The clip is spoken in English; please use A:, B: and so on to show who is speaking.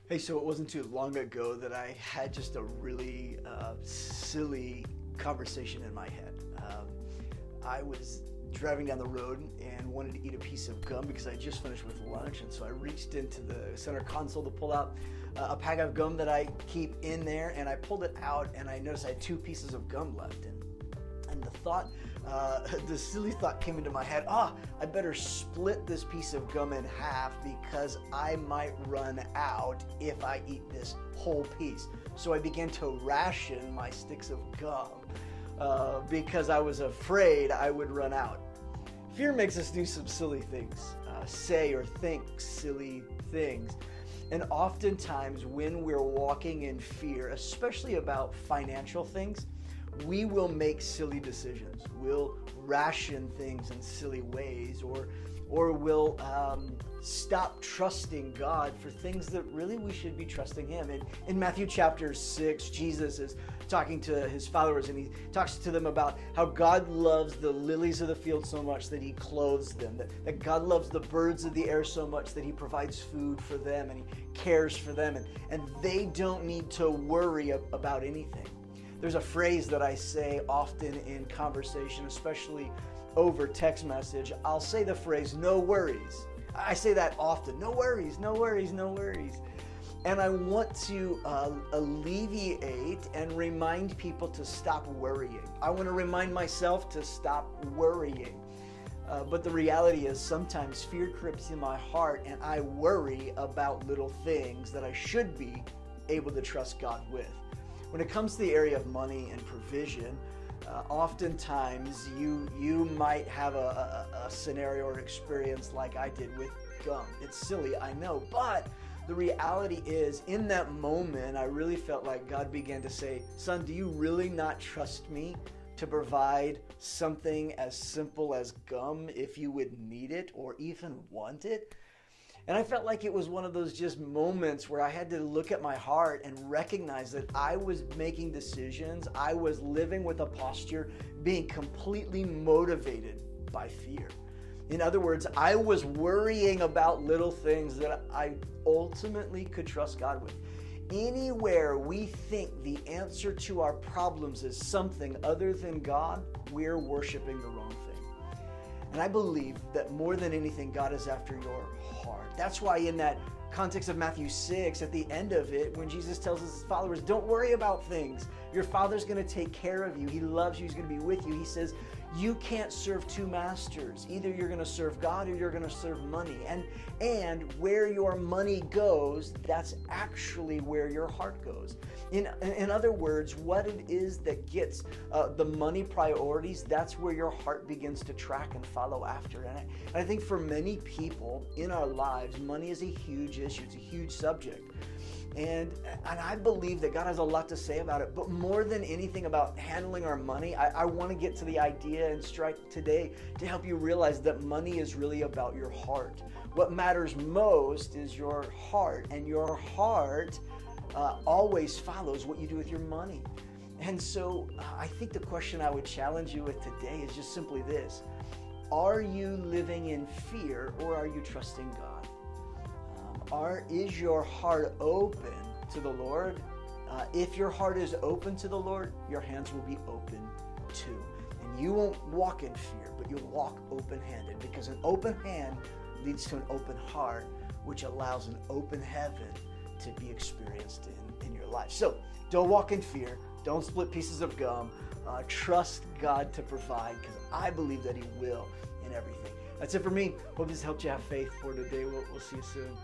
A: Hey, so it wasn't too long ago that I had just a really silly conversation in my head. I was driving down the road and wanted to eat a piece of gum because I just finished with lunch, and so I reached into the center console to pull out a pack of gum that I keep in there, and I pulled it out, and I noticed I had two pieces of gum left. And the thought, the silly thought came into my head, I better split this piece of gum in half because I might run out if I eat this whole piece. So I began to ration my sticks of gum because I was afraid I would run out. Fear makes us do some silly things, say or think silly things. And oftentimes when we're walking in fear, especially about financial things, we will make silly decisions. We'll ration things in silly ways, or we'll stop trusting God for things that really we should be trusting Him. In Matthew chapter 6, Jesus is talking to His followers, and He talks to them about how God loves the lilies of the field so much that He clothes them, that God loves the birds of the air so much that He provides food for them and He cares for them, and they don't need to worry about anything. There's a phrase that I say often in conversation, especially over text message. I'll say the phrase, no worries. I say that often, no worries, no worries, no worries. And I want to alleviate and remind people to stop worrying. I want to remind myself to stop worrying. But the reality is sometimes fear creeps in my heart and I worry about little things that I should be able to trust God with. When it comes to the area of money and provision, oftentimes you might have a scenario or experience like I did with gum. It's silly, I know, but the reality is in that moment, I really felt like God began to say, son, do you really not trust me to provide something as simple as gum if you would need it or even want it? And I felt like it was one of those just moments where I had to look at my heart and recognize that I was making decisions. I was living with a posture being completely motivated by fear. In other words, I was worrying about little things that I ultimately could trust God with. Anywhere we think the answer to our problems is something other than God, we're worshiping the wrong thing. And I believe that more than anything, God is after your heart. That's why in that context of Matthew 6, at the end of it, when Jesus tells his followers, don't worry about things. Your Father's going to take care of you. He loves you. He's going to be with you. He says, you can't serve two masters. Either you're going to serve God or you're going to serve money. And where your money goes, that's actually where your heart goes. In other words, what it is that gets the money priorities, that's where your heart begins to track and follow after. And I think for many people in our lives, money is a huge issue. It's a huge subject. And I believe that God has a lot to say about it. But more than anything about handling our money, I want to get to the idea and strike today to help you realize that money is really about your heart. What matters most is your heart. And your heart always follows what you do with your money. And so I think the question I would challenge you with today is just simply this. Are you living in fear or are you trusting God? Is your heart open to the Lord? If your heart is open to the Lord, your hands will be open too. And you won't walk in fear, but you'll walk open-handed, because an open hand leads to an open heart, which allows an open heaven to be experienced in your life. So don't walk in fear. Don't split pieces of gum. Trust God to provide, because I believe that He will in everything. That's it for me. Hope this helped you have faith for today. We'll see you soon.